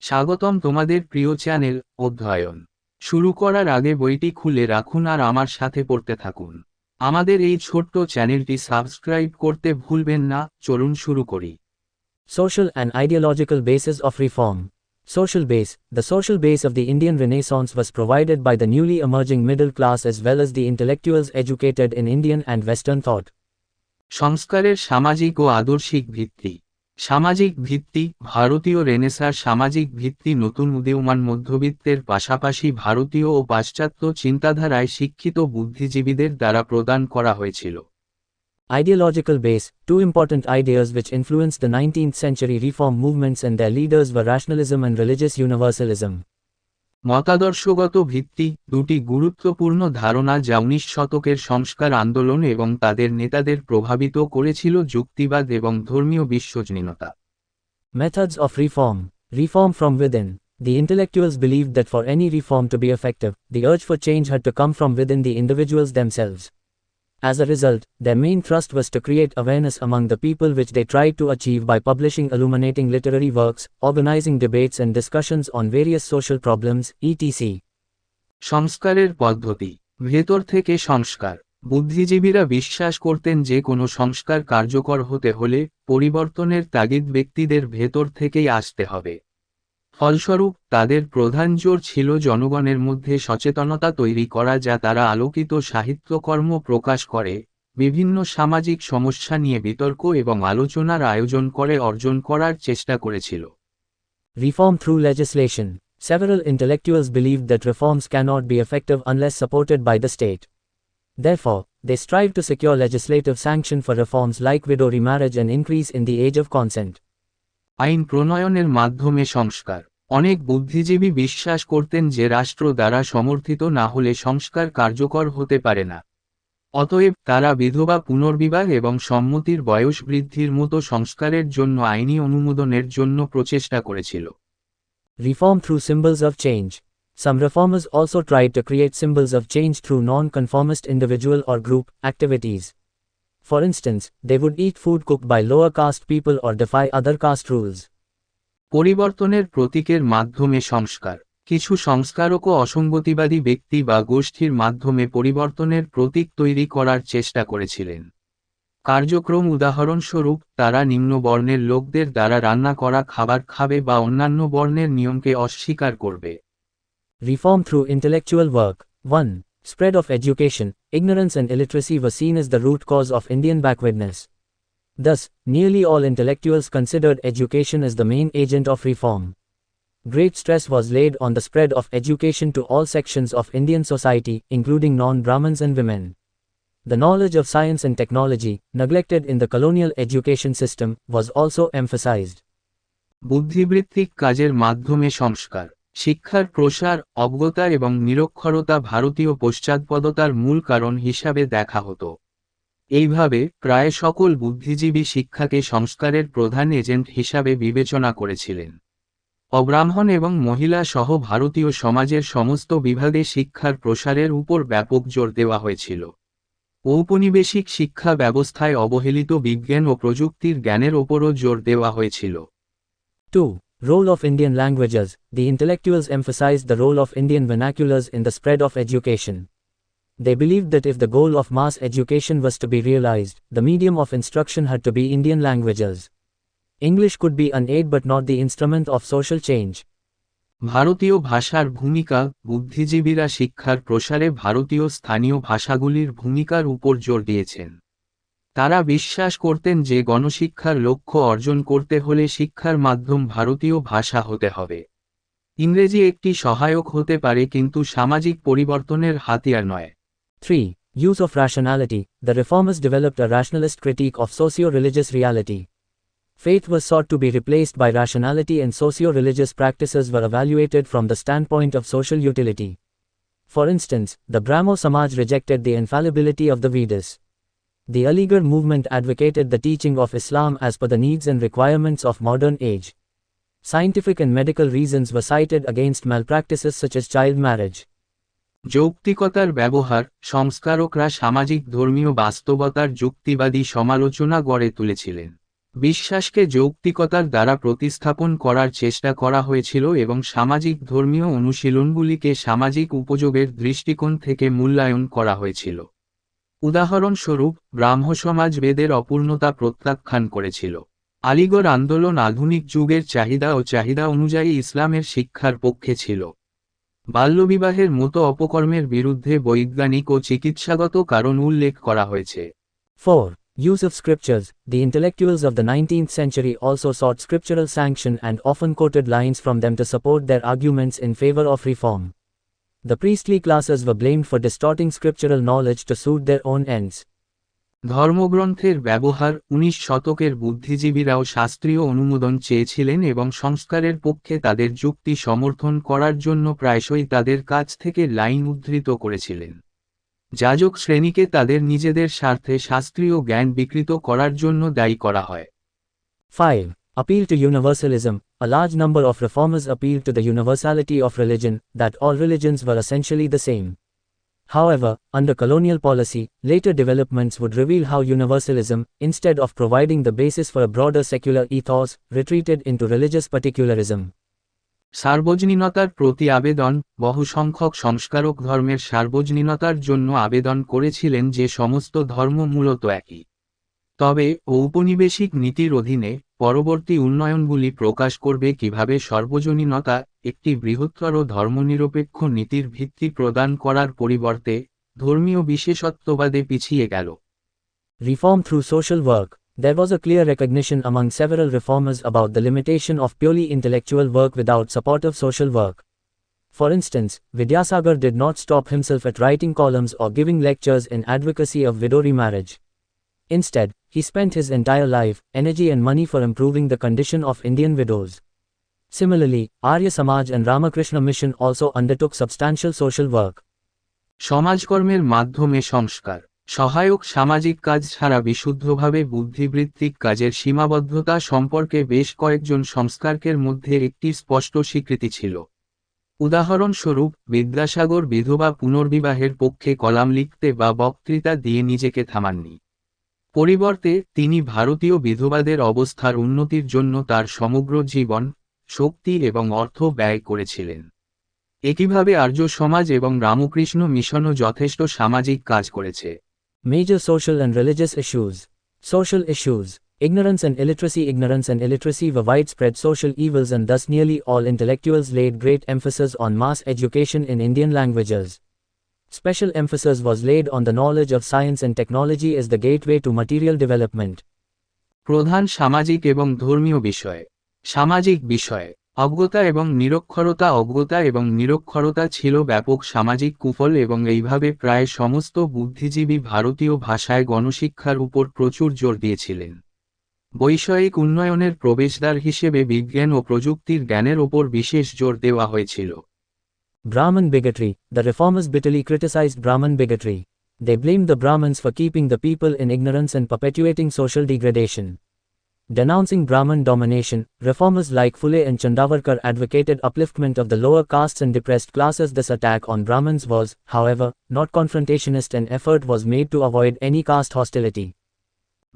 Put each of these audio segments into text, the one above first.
স্বাগতম তোমাদের প্রিয় চ্যানেল অধ্যয়ন। শুরু করার আগে বইটি খুলে রাখুন আর আমার সাথে পড়তে থাকুন। আমাদের এই ছোট্ট চ্যানেলটি সাবস্ক্রাইব করতে ভুলবেন না। চলুন শুরু করি। Social and ideological basis of reform. Social base. The social base of the Indian Renaissance was provided by the newly emerging middle class as well as the intellectuals educated in Indian and Western thought. সংস্কারের সামাজিক ও আদর্শিক ভিত্তি। সামাজিক ভিত্তি। ভারতীয় রেনেসাঁর সামাজিক ভিত্তি নতুন উদীয়মান মধ্যবিত্তের পাশাপাশি ভারতীয় ও পাশ্চাত্য চিন্তাধারায় শিক্ষিত বুদ্ধিজীবীদের দ্বারা প্রদান করা হয়েছিল। Ideological base. Two important ideas which influenced the 19th century reform movements and their leaders were rationalism and religious universalism. মতাদর্শগত ভিত্তি। দুটি গুরুত্বপূর্ণ ধারণা যা 19 শতকের সংস্কার আন্দোলন এবং তাদের নেতাদের প্রভাবিত করেছিল যুক্তিবাদ এবং ধর্মীয় বিশ্বজনীনতা। Methods of reform. Reform from within. The intellectuals believed that for any reform to be effective, the urge for change had to come from within the individuals themselves. As a result, their main thrust was to create awareness among the people, which they tried to achieve by publishing illuminating literary works, organizing debates and discussions on various social problems, etc. সংস্কারের পদ্ধতি। ভেতর থেকে সংস্কার। বুদ্ধিজীবীরা বিশ্বাস করতেন যে কোনো সংস্কার কার্যকর হতে হলে পরিবর্তনের তাগিদ ব্যক্তিদের ভেতর থেকেই আসতে হবে। ফলস্বরূপ তাদের প্রধান জোর ছিল জনগণের মধ্যে সচেতনতা তৈরি করা, যা তারা আলোকিত সাহিত্যকর্ম প্রকাশ করে, বিভিন্ন সামাজিক সমস্যা নিয়ে বিতর্ক এবং আলোচনার আয়োজন করে অর্জন করার চেষ্টা করেছিল। Reform through legislation. Several intellectuals believed that reforms cannot be effective unless supported by the state. Therefore, they strived to secure legislative sanction for reforms like widow remarriage and increase in the age of consent. আইন প্রণয়নের মাধ্যমে সংস্কার। অনেক বুদ্ধিজীবী বিশ্বাস করতেন যে রাষ্ট্র দ্বারা সমর্থিত না হলে সংস্কার কার্যকর হতে পারে না। অতএব তারা বিধবা পুনর্বিবাহ এবং সম্মতির বয়স বৃদ্ধির মতো সংস্কারের জন্য আইনি অনুমোদনের জন্য প্রচেষ্টা করেছিল। Reform through symbols of change. Some reformers also tried to create symbols of change through non-conformist individual or group activities. For instance, they would eat food cooked by lower caste people or defy other caste rules. পরিবর্তনের প্রতীকের মাধ্যমে সংস্কার। কিছু সংস্কারক ও অসঙ্গতিবাদী ব্যক্তি বা গোষ্ঠীর মাধ্যমে পরিবর্তনের প্রতীক তৈরি করার চেষ্টা করেছিলেন। কার্যক্রম উদাহরণস্বরূপ, তারা নিম্ন বর্ণের লোকদের দ্বারা রান্না করা খাবার খাবে বা অন্যান্য বর্ণের নিয়মকে অস্বীকার করবে। Reform through intellectual work. 1. Spread of education. Ignorance and illiteracy were seen as the root cause of Indian backwardness. Thus, nearly all intellectuals considered education as the main agent of reform. Great stress was laid on the spread of education to all sections of Indian society, including non-Brahmins and women. The knowledge of science and technology, neglected in the colonial education system, was also emphasized. বুদ্ধিবৃত্তিক কাজের মাধ্যমে সংস্কার। শিক্ষার প্রসার, অজ্ঞতা এবং নিরক্ষরতা ভারতীয় পশ্চাৎপদতার মূল কারণ হিসাবে দেখা হতো। এইভাবে প্রায় সকল বুদ্ধিজীবী শিক্ষাকে সংস্কারের প্রধান এজেন্ট হিসাবে বিবেচনা করেছিলেন। অব্রাহ্মণ এবং মহিলা সহ ভারতীয় সমাজের সমস্ত বিভাগে শিক্ষার প্রসারের উপর ব্যাপক জোর দেওয়া হয়েছিল। ঔপনিবেশিক শিক্ষা ব্যবস্থায় অবহেলিত বিজ্ঞান ও প্রযুক্তির জ্ঞানের ওপরও জোর দেওয়া হয়েছিল। 2. Role of Indian languages. The intellectuals emphasized the role of Indian vernaculars in the spread of education. They believed that if the goal of mass education was to be realized, the medium of instruction had to be Indian languages. English could be an aid but not the instrument of social change. ভারতীয় ভাষার ভূমিকা। বুদ্ধিজীবীরা শিক্ষার প্রসারে ভারতীয় স্থানীয় ভাষাগুলির ভূমিকার উপর জোর দিয়েছেন। তারা বিশ্বাস করতেন যে গণশিক্ষার লক্ষ্য অর্জন করতে হলে শিক্ষার মাধ্যম ভারতীয় ভাষা হতে হবে। ইংরেজি একটি সহায়ক হতে পারে কিন্তু সামাজিক পরিবর্তনের হাতিয়ার নয়। 3. Use of rationality. The reformers developed a rationalist critique of socio-religious reality. Faith was sought to be replaced by rationality and socio-religious practices were evaluated from the standpoint of social utility. For instance, the Brahmo Samaj rejected the infallibility of the Vedas. The Aligarh movement advocated the teaching of Islam as per the needs and requirements of modern age. Scientific and medical reasons were cited against malpractices such as child marriage. যৌক্তিকতার ব্যবহার। সংস্কারকরা সামাজিক ধর্মীয় বাস্তবতার যুক্তিবাদী সমালোচনা গড়ে তুলেছিলেন। বিশ্বাসকে যৌক্তিকতার দ্বারা প্রতিস্থাপন করার চেষ্টা করা হয়েছিল এবং সামাজিক ধর্মীয় অনুশীলনগুলিকে সামাজিক উপযোগের দৃষ্টিকোণ থেকে মূল্যায়ন করা হয়েছিল। উদাহরণস্বরূপ, ব্রাহ্মসমাজ বেদের অপূর্ণতা প্রত্যাখ্যান করেছিল। আলিগড় আন্দোলন আধুনিক যুগের চাহিদা অনুযায়ী ইসলামের শিক্ষার পক্ষে ছিল। বাল্যবিবাহের মতো অপকর্মের বিরুদ্ধে বৈজ্ঞানিক ও চিকিৎসাগত কারণ উল্লেখ করা হয়েছে। 4. Use of scriptures. The intellectuals of the 19th century also sought scriptural sanction and often quoted lines from them to support their arguments in favor of reform. The priestly classes were blamed for distorting scriptural knowledge to suit their own ends. ধর্মগ্রন্থের ব্যবহার 19 শতকের বুদ্ধিজীবীরাও শাস্ত্রীয় অনুমোদন চেয়েছিলেন এবং সংস্কারের পক্ষে তাদের যুক্তি সমর্থন করার জন্য প্রায়শই তাদের কাছ থেকে লাইন উদ্ধৃত করেছিলেন। যাজক শ্রেণীকে তাদের নিজেদের স্বার্থে শাস্ত্রীয় জ্ঞান বিকৃত করার জন্য দায়ী করা হয়। 5. Appeal to universalism. A large number of reformers appealed to the universality of religion, that all religions were essentially the same. However, under colonial policy, later developments would reveal how universalism, instead of providing the basis for a broader secular ethos, retreated into religious particularism. সার্বজনীনতার প্রতি আবেদন। বহু সংখ্যক সংস্কারক ধর্মের সার্বজনীনতার জন্য আবেদন করেছিলেন, যে সমস্ত ধর্ম মূলত একই। তবে ঔপনিবেশিক নীতির অধীনে পরবর্তী উন্নয়নগুলি প্রকাশ করবে কিভাবে সর্বজনীনতা একটি বৃহত্তর ধর্মনিরপেক্ষ নীতির ভিত্তি প্রদান করার পরিবর্তে ধর্মীয় বিশেষত্ববাদে পিছিয়ে গেল। Reform through social work. There was a clear recognition among several reformers about the limitation of purely intellectual work without supportive social work. For instance, Vidyasagar did not stop himself at writing columns or giving lectures in advocacy of widow remarriage. Instead, he spent his entire life, energy and money for improving the condition of Indian widows. Similarly, Arya Samaj and Ramakrishna Mission also undertook substantial social work. সমাজকর্মের মাধ্যমে সংস্কার। সহায়ক সামাজিক কাজ ছাড়া বিশুদ্ধভাবে বুদ্ধিবৃত্তিক কাজের সীমাবদ্ধতা সম্পর্কে বেশ কয়েকজন সংস্কারকের মধ্যে একটি স্পষ্ট স্বীকৃতি ছিল। উদাহরণস্বরূপ, বিদ্যাসাগর বিধবা পুনর্বিবাহের পক্ষে কলাম লিখতে বা বক্তৃতা দিয়ে নিজেকে থামাননি। পরিবর্তে তিনি ভারতীয় বিধবাদের অবস্থার উন্নতির জন্য তার সমগ্র জীবন, শক্তি এবং অর্থ ব্যয় করেছিলেন। একইভাবে আর্য সমাজ এবং রামকৃষ্ণ মিশনও যথেষ্ট সামাজিক কাজ করেছে। Major social and religious issues. Social issues. Ignorance and illiteracy. Ignorance and illiteracy were widespread social evils, and thus nearly all intellectuals laid great emphasis on mass education in Indian languages. Special emphasis was laid on the knowledge of science and technology as the gateway to material development. প্রধান সামাজিক এবং ধর্মীয় বিষয়। সামাজিক বিষয়। অজ্ঞতা এবং নিরক্ষরতা। অজ্ঞতা এবং নিরক্ষরতা ছিল ব্যাপক সামাজিক কুফল এবং এইভাবে প্রায় সমস্ত বুদ্ধিজীবী ভারতীয় ভাষায় গণশিক্ষার উপর প্রচুর জোর দিয়েছিলেন। বৈষয়িক উন্নয়নের প্রবেশদ্বার হিসেবে বিজ্ঞান ও প্রযুক্তির জ্ঞানের ওপর বিশেষ জোর দেওয়া হয়েছিল। Brahman bigotry. The reformers bitterly criticized Brahman bigotry. They blamed the Brahmins for keeping the people in ignorance and perpetuating social degradation. Denouncing Brahman domination, reformers like Phule and Chandavarkar advocated upliftment of the lower castes and depressed classes. This attack on Brahmins was, however, not confrontationist, and effort was made to avoid any caste hostility.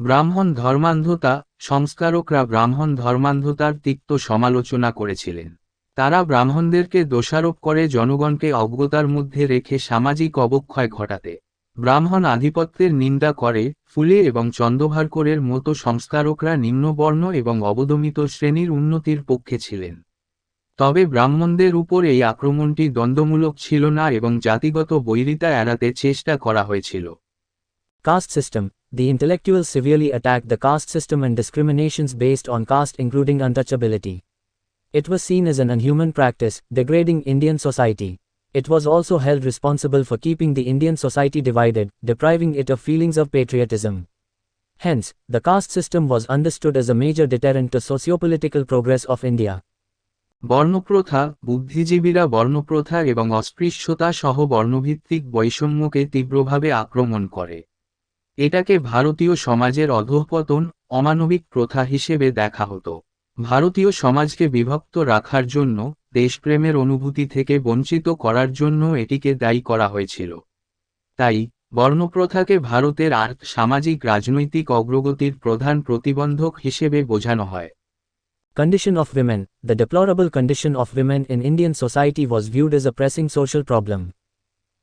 ব্রাহ্মণ ধর্মান্ধতা। সংস্কারকরা ব্রাহ্মণ ধর্মান্ধতার তিক্ত সমালোচনা করেছিলেন। তারা ব্রাহ্মণদেরকে দোষারোপ করে জনগণকে অজ্ঞতার মধ্যে রেখে সামাজিক অবক্ষয় ঘটাতে। ব্রাহ্মণ আধিপত্যের নিন্দা করে। ফুলে এবং চন্দ্রভারকরের মতো সংস্কারকরা নিম্নবর্ণ এবং অবদমিত শ্রেণীর উন্নতির পক্ষে ছিলেন। তবে ব্রাহ্মণদের উপর এই আক্রমণটি দ্বন্দ্বমূলক ছিল না এবং জাতিগত বৈরিতা এড়াতে চেষ্টা করা হয়েছিল। Caste system. The intellectuals severely attacked the caste system and discriminations based on caste, including untouchability. It was seen as an unhuman practice, degrading Indian society. It was also held responsible for keeping the Indian society divided, depriving it of feelings of patriotism. Hence, the caste system was understood as a major deterrent to sociopolitical progress of India. বর্ণপ্রথা। বুদ্ধিজীবীরা বর্ণপ্রথা এবং অস্পৃশ্যতা সহ বর্ণভিত্তিক বৈষম্যকে তীব্রভাবে আক্রমণ করে। এটাকে ভারতীয় সমাজের অধঃপতন, অমানবিক প্রথা হিসেবে দেখা হতো। ভারতীয় সমাজকে বিভক্ত রাখার জন্য, দেশপ্রেমের অনুভূতি থেকে বঞ্চিত করার জন্য এটিকে দায়ী করা হয়েছিল। তাই বর্ণপ্রথাকে ভারতের সামাজিক রাজনৈতিক অগ্রগতির প্রধান প্রতিবন্ধক হিসেবে বোঝানো হয়। Condition of women. The deplorable condition of women in Indian society was viewed as a pressing social problem.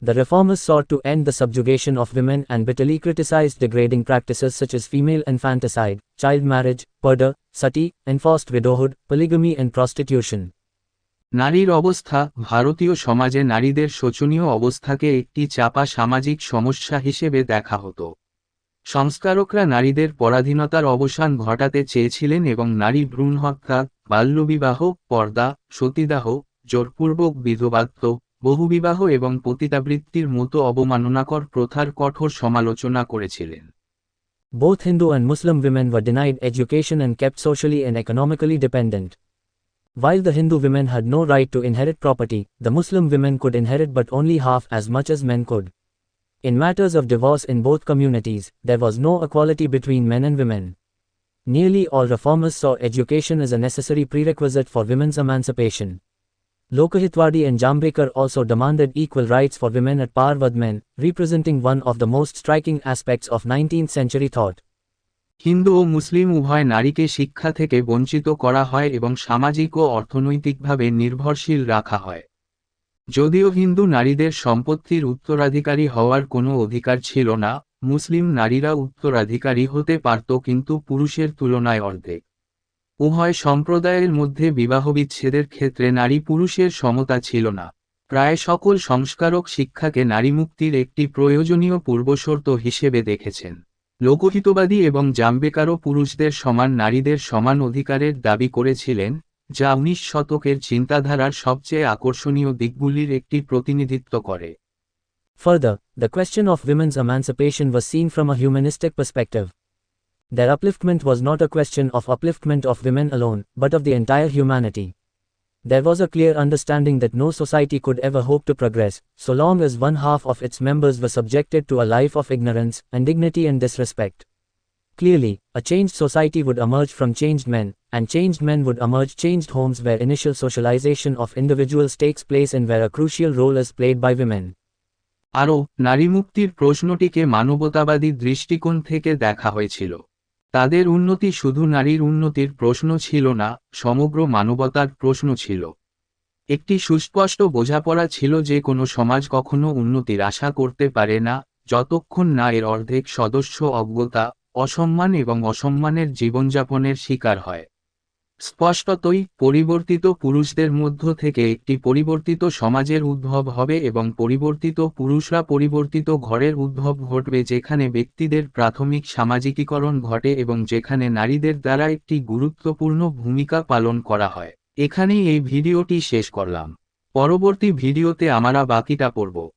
The reformers sought to end the subjugation of women and bitterly criticized degrading practices such as female infanticide, child marriage, purdah, sati, enforced widowhood, polygamy and prostitution. নারীর অবস্থা ভারতীয় সমাজে নারীদের শোচনীয় অবস্থাকে একটি চাপা সামাজিক সমস্যা হিসেবে দেখা হতো। সংস্কারকরা নারীদের পরাধীনতার অবসান ঘটাতে চেয়েছিলেন এবং নারী ভ্রূণ হত্যা, বাল্যবিবাহ, পর্দা, সতীদাহ, জোরপূর্বক বিধবাত্ব, বহুবিবাহ এবং পতিতাবৃত্তির মতো অবমাননাকর প্রথার কঠোর সমালোচনা করেছিলেন। Both Hindu and Muslim women were denied education and kept socially and economically dependent. While the Hindu women had no right to inherit property, the Muslim women could inherit but only half as much as men could. In matters of divorce in both communities, there was no equality between men and women. Nearly all reformers saw education as a necessary prerequisite for women's emancipation. Lokahitwadi and Jambekar also demanded equal rights for women at par with men, representing one of the most striking aspects of 19th century thought. Hindu ও মুসলিম উভয় নারীকে শিক্ষা থেকে বঞ্চিত করা হয় এবং সামাজিক ও অর্থনৈতিকভাবে নির্ভরশীল রাখা হয়। যদিও হিন্দু নারীদের সম্পত্তির উত্তরাধিকারী হওয়ার কোনো অধিকার ছিল না, মুসলিম নারীরা উত্তরাধিকারী হতে পারত কিন্তু পুরুষের তুলনায় অর্ধেক। উভয় সম্প্রদায়ের মধ্যে বিবাহবিচ্ছেদের ক্ষেত্রে নারী পুরুষের সমতা ছিল না। প্রায় সকল সংস্কারক শিক্ষাকে নারীমুক্তির একটি প্রয়োজনীয় পূর্বশর্ত হিসেবে দেখেছেন। লোকহিতবাদী এবং জাম্বেকারও পুরুষদের সমান নারীদের সমান অধিকারের দাবি করেছিলেন, যা 19 শতকের চিন্তাধারার সবচেয়ে আকর্ষণীয় দিকগুলির একটি প্রতিনিধিত্ব করে। Further, the question of women's emancipation was seen from a humanistic perspective. Their upliftment was not a question of upliftment of women alone, but of the entire humanity. There was a clear understanding that no society could ever hope to progress, so long as one half of its members were subjected to a life of ignorance, indignity and disrespect. Clearly, a changed society would emerge from changed men, and changed men would emerge changed homes where initial socialization of individuals takes place and where a crucial role is played by women. আরও, নারীমুক্তির প্রশ্নটিকে মানবতাবাদী দৃষ্টিকোণ থেকে দেখা হয়েছিল। তাদের উন্নতি শুধু নারীর উন্নতির প্রশ্ন ছিল না, সমগ্র মানবতার প্রশ্ন ছিল। একটি সুস্পষ্ট বোঝাপড়া ছিল যে কোনো সমাজ কখনো উন্নতির আশা করতে পারে না, যতক্ষণ না এর অর্ধেক সদস্য অজ্ঞতা, অসম্মান এবং অসম্মানের জীবনযাপনের শিকার হয়। স্পষ্টতই, পরিবর্তিত পুরুষদের মধ্য থেকে একটি পরিবর্তিত সমাজের উদ্ভব হবে এবং পরিবর্তিত পুরুষরা পরিবর্তিত ঘরের উদ্ভব ঘটবে যেখানে ব্যক্তিদের প্রাথমিক সামাজিকীকরণ ঘটে এবং যেখানে নারীদের দ্বারা একটি গুরুত্বপূর্ণ ভূমিকা পালন করা হয়। এখানেই এই ভিডিওটি শেষ করলাম। পরবর্তী ভিডিওতে আমরা বাকিটা পড়ব।